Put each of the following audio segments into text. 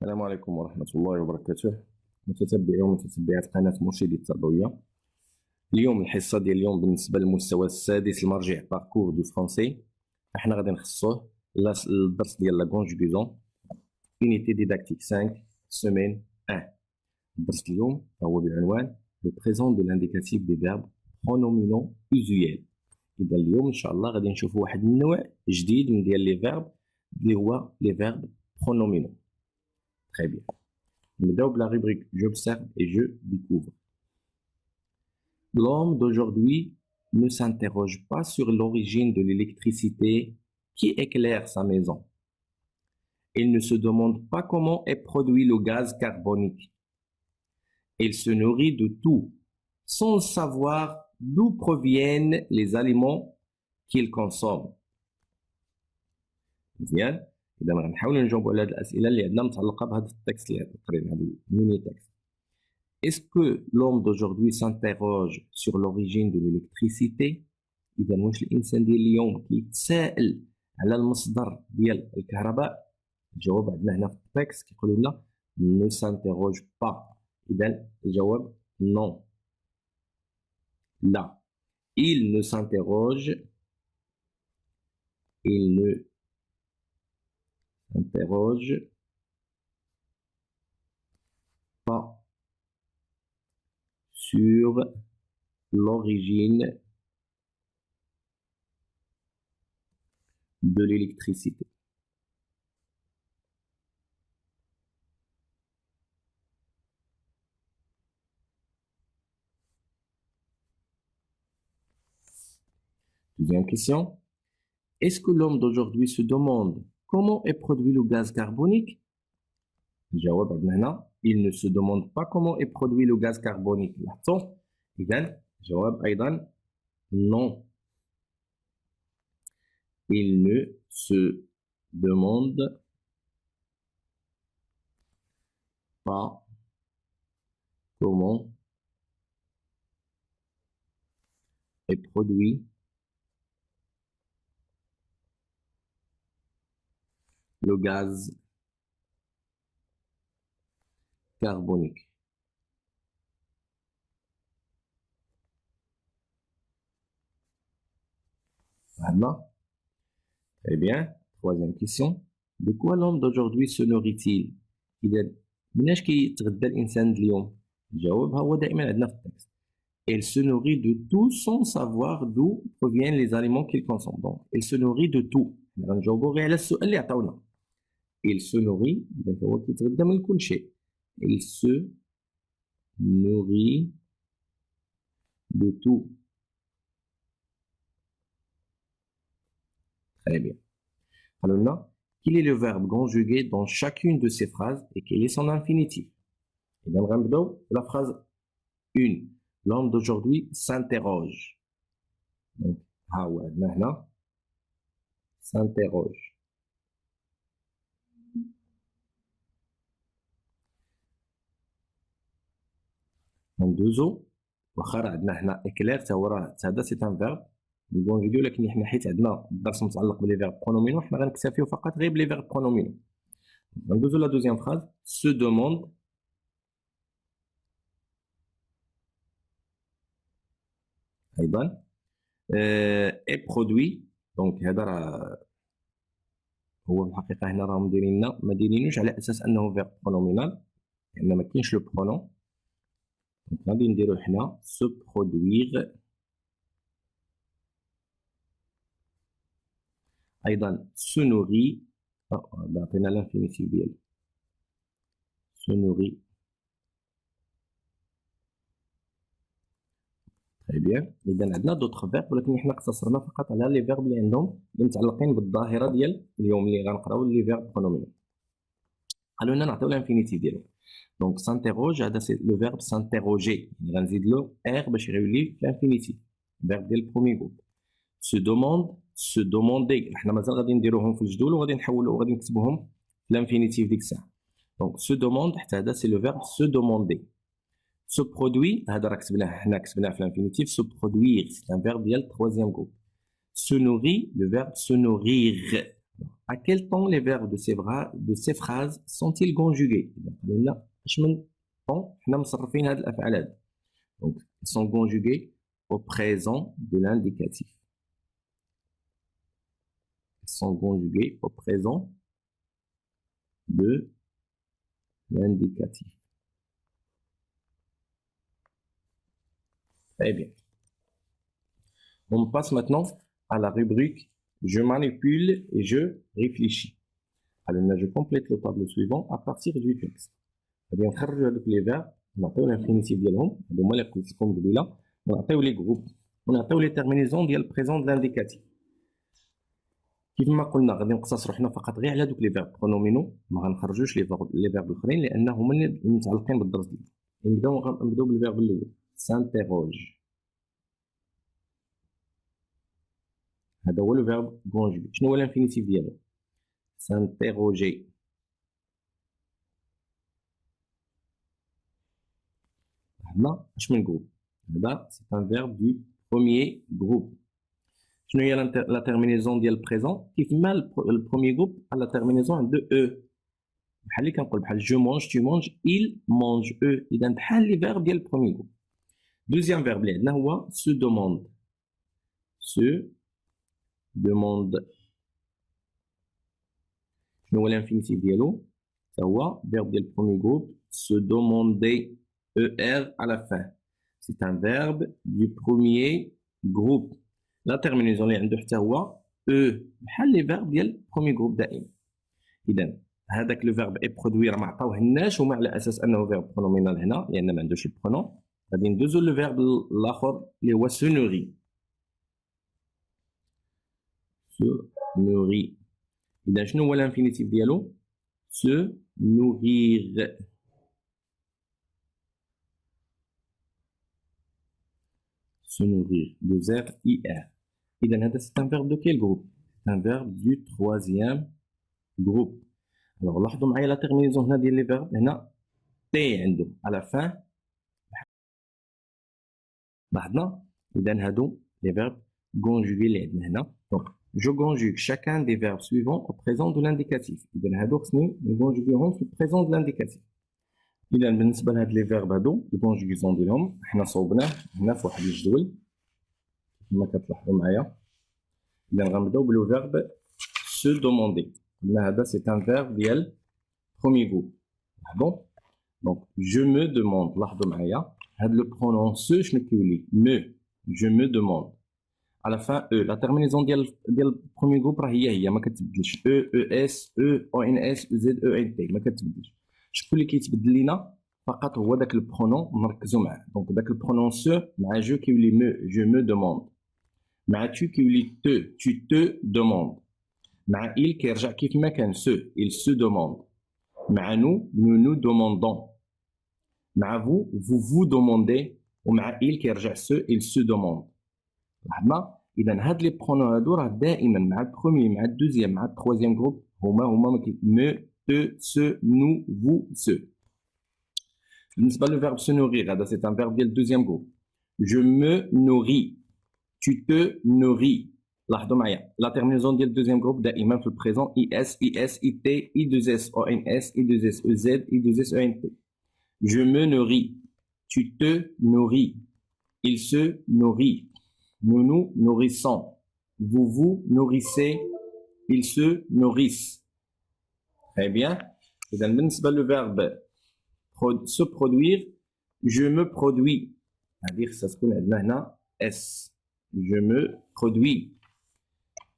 السلام عليكم ورحمة الله وبركاته. متتبعي ومتتبعات قناة مرشدي التربوية. اليوم الحصة ديال اليوم بالنسبة للمستوى السادس المرجع باركور دو فرونسي، احنا غادي نخصوه الدرس ديال لا كونجوغيزون unité didactique 5 semaine 1. الدرس اليوم هو بعنوان le présent de l'indicatif des verbes pronominaux usuels. إذا اليوم إن شاء الله غادي نشوفوا واحد النوع جديد من ديال لي فيرب اللي هو لي فيرب pronominaux. Très bien. نبداو بلا rubrique j'observe et je découvre. L'homme d'aujourd'hui ne s'interroge pas sur l'origine de l'électricité qui éclaire sa maison. Il ne se demande pas comment est produit le gaz carbonique. Il se nourrit de tout, sans savoir d'où proviennent les aliments qu'il consomme. مزيان؟ إذا غنحاولوا نجاوبوا على هذه الأسئلة اللي عندنا متعلقة بهذا التكست اللي قرينا هذا الميني تكست. Est-ce que l'homme d'aujourd'hui s'interroge sur l'origine de l'électricité؟ إذا واش الإنسان ديال اليوم كيتساءل على المصدر ديال الكهرباء؟ الجواب عندنا هنا في التكست كيقولوا لنا ne s'interroge pas. إذا الجواب non. لا. Il ne s'interroge pas sur l'origine de l'électricité. Deuxième question. Est-ce que l'homme d'aujourd'hui se demande comment est produit le gaz carbonique? الجواب عندنا هنا il ne se demande pas comment est produit le gaz carbonique. لاحظتوا؟ إذا الجواب أيضا non. Il ne se demande pas comment est produit le gaz carbonique. Voilà. Très bien. Troisième question. De quoi l'homme d'aujourd'hui se nourrit-il? إذا مناش كيتغدى الإنسان اليوم؟ الجواب هو دائما عندنا في التكست. Il se nourrit de tout sans savoir d'où proviennent les aliments qu'il consomme. Donc, il se nourrit de tout. غنجاوبوا غير على السؤال اللي عطاونا. Il se nourrit, إذا فهو كيتغدى من كل شيء. Il se nourrit de tout. Très bien. Alors là, quel est le verbe conjugué dans chacune de ces phrases et quel est son infinitif? Et dans la phrase 1, l'homme d'aujourd'hui s'interroge. Donc, s'interroge. ندوزو واخا راه عندنا حنا اكلير تا هو راه هذا سي ان فيرب نكونجوغيو، ولكن حنا حيت عندنا الدرس متعلق بلي فيرب برونومينو حنا غنكتفيو فقط غير بلي فيرب برونومينو. ندوزو لا دوزيام فراز سو دوموند ايضا اي برودوي. دونك هذا راه هو في الحقيقه هنا راهم ما دايرينوش على اساس انه فيرب برونومينال لان ما كاينش لو برونون. Donc, غادي نديرو حنا se produire. أيضا se nourrit. عطينا l'infinitif ديالو se nourrit. Très bien. إذا عندنا d'autres verbes ولكن حنا اقتصرنا فقط على لي فيرب اللي عندهم اللي متعلقين بالظاهرة ديال اليوم اللي غنقراو لي فيرب برونومينال. قالوا لنا نعطيو l'infinitif ديالو. Donc, s'interroge, c'est le verbe s'interroger. Il y a un R باش يولي l'infinitif. Verbe ديال premier groupe. Se demande, se demander. احنا مازال غادي نديروهم في الجدول وغادي نحولوا وغادي نكتبوهم في l'infinitif ديك الساعة. Donc, se demande حتى هذا c'est le verbe se demander. Se produit هذا راه كتبناه في l'infinitif. Se produire c'est un verbe ديال troisième groupe. Se nourrit le verbe se nourrir. À quel temps les verbes de ces phrases sont-ils conjugués? Là, donc, ils sont conjugués au présent de l'indicatif. Ils sont conjugués au présent de l'indicatif. Très bien. On passe maintenant à la rubrique je manipule et je réfléchis. Alors là, je complète le tableau suivant à partir du texte. غادي نخرجوا هذوك لي فيرب نعطيو l'infinitif ديالهم هادو هما اللي قلت لكم قبيله ونعطيو لي جروب ونعطيو لي تيرمينيزون ديال البريزون د لانديكاتيف. كيف ما قلنا غادي نقتصروا حنا فقط غير على هذوك لي فيرب برونومينو ما غنخرجوش لي فيرب الاخرين لان هما اللي متعلقين بالدرس ديالنا. نبداو بالفيرب الاول سانتيروج. هذا هو لو فيرب كونجوغي. شنو هو الانفينيتيف ديالو؟ سانتيروجي. هنا اش من جروب؟ هذا سي ان فيرب دو بروميير جروب. شنو هي لا تيرمينيزون ديال البريزون؟ كيف ما البروميير جروب على لا تيرمينيزون عنده او. بحال اللي كنقول بحال جو مونج تو مونج il mange eux. اذا بحال لي فيرب ديال البروميير جروب. دوزيام فيرب اللي عندنا هو se demande. se demande. شنو هو الانفينيتيف ديالو؟ حتى هو فيرب ديال البروميير جروب se demander. ER à la fin. C'est un verbe du premier groupe. La terminaison اللي عنده حتى هو E بحال لي فيرب ديال البروميير جروب دائما. إذا هذاك لو فيرب اي برودوي راه ما عطاوهناش هما على أساس أنه فيرب برونومينال هنا لأن ما عندوش البرونون. غادي ندوزو لو فيرب الآخر اللي هو se nourrit. se nourrit. إذا شنو هو الانفينيتيف ديالو؟ se nourrir. Se nourrir, le verbe IR. C'est un verbe de quel groupe? C'est un verbe du troisième groupe. Alors, لاحظوا معايا لا تيرمينيزون هنا ديال لي فيرب هنا تي عنده على فان. لاحظنا؟ إذا هادو لي فيرب كونجوغي اللي عندنا هنا. دونك جو كونجوغ chacun des verbes suivants au présent de l'indicatif. إذا هادو خصني نكونجوغيهم في البريزون دو لانديكاتيف. إذا بالنسبة لهاد لي فيرب هادو الكونجوغيزون ديالهم حنا صوبناه هنا في واحد الجدول كما كتلاحظوا معايا. إذا غنبداو بلو فيرب سو دوموندي. قلنا هذا سي ان فيرب ديال بروميير جروب. لاحظوا دونك جو مو دوموند. لاحظوا معايا هاد لو برونون سو شنو كيولي؟ مو. جو مو دوموند على فان او. لا تيرمينيزون ديال البروميير جروب راه هي ما كتبدلش. او اس او ان اس او زد او ان تي ما كتبدلش. شكون اللي كيتبدل لينا فقط هو داك البرونون نركزوا معاه. دونك داك البرونون سو مع جو كيولي مو. جو مو دوموند. مع tu كيولي te. tu te demandes. مع il كيرجع كيف ما كان se. il se demande. مع nous nous nous demandons. مع vous vous vous demandez. ومع il كيرجع se. il se demande. لاحظنا؟ إذا هاد لي برونون هادو راه دائما مع البروميير مع الدوزيام مع التروازيام جروب هما me te se nous vous se. بالنسبة للفيرب se nourrir هذا c'est un verbe ديال الدوزيام جروب. je me nourris. tu te nourris. لاحظوا معايا لا تيرمينيزون ديال الدوزيام جروب دائما في البريزون اي اس اي اس اي تي اي 2 اس او ان اس اي 2 اس او زد اي 2 اس او ان تي. je me nourris. tu te nourris. il se nourrit. nous nous nourrissons. vous vous nourrissez. ils se nourrissent. Très bien. إذا بالنسبة للفيرب se produire je me produis. c'est-à-dire ça تكون عندنا هنا s. je me produis.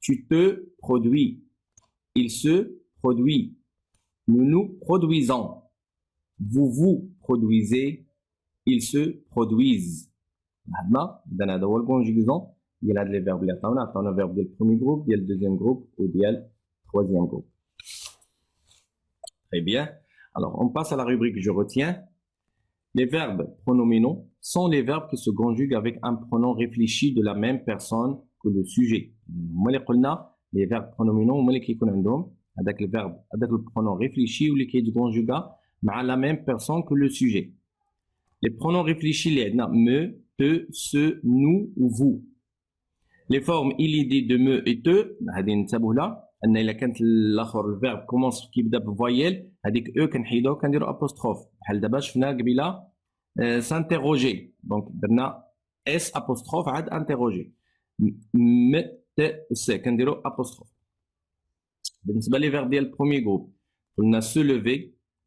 tu te produis. il se produit. nous nous produisons. vous vous produisez. ils se produisent. لاحظنا إذا هذا هو الكونجوغيزون ديال هاد لي فيرب اللي عطاونا فيرب ديال البروميير جروب ديال الدوزيام جروب وديال التروازيام جروب. Très bien. Alors, on passe à la rubrique je retiens. Les verbes pronominaux sont les verbes qui se conjuguent avec un pronom réfléchi de la même personne que le sujet. هما اللي قلنا les verbes pronominaux هما اللي كيكون عندهم هذاك الفيرب هذاك البرونون réfléchi واللي كيتكونجوغا مع la même personne que le sujet. Les pronoms réfléchis اللي عندنا me, te, ce, nous ou vous. Les formes il, dit, de me et te غادي ننتبهوا لها ان الا كانت الاخر الفيرب كومونس كيبدا بفويل هذيك او كنحيدوها كنديروا ابوستروف بحال دابا شفنا قبيله سانتيروجي دونك درنا اس ابوستروف عاد انتيروجي م ت س كنديروا ابوستروف. بالنسبه لي فيرب ديال البروميي جروب قلنا se lever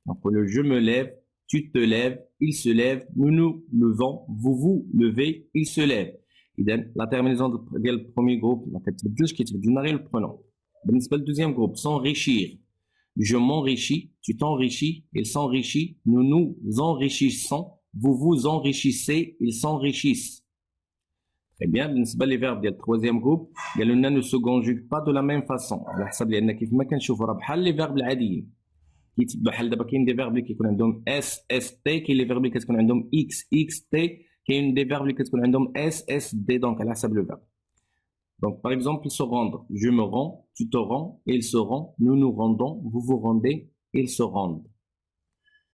نقولوا je me lève tu te lèves il se lève nous nous levons vous vous levez il se lève. اذا لا تيرمينيزون ديال البروميي جروب ما كتبدلش كيتبدل لنا غير البرونون. بالنسبه للدوزيام جروب s'enrichir je m'enrichis tu t'enrichis il s'enrichit nous nous enrichissons vous vous enrichissez ils s'enrichissent. Très bien. بالنسبه لي فيرب ديال التروازيام جروب قالوا لنا ne se conjugue pas de la même façon على حسب لان كيف ما كنشوفوا راه بحال لي فيرب العاديين بحال دابا كاين دي فيرب اللي كيكون عندهم اس اس تي كاين لي فيرب اللي كتكون عندهم اكس اكس تي كاين دي فيرب اللي كتكون عندهم اس اس دي دونك على حسب لو فيرب. Donc, par exemple, se rendre. Je me rends, tu te rends, il se rend, nous nous rendons, vous vous rendez, ils se rendent.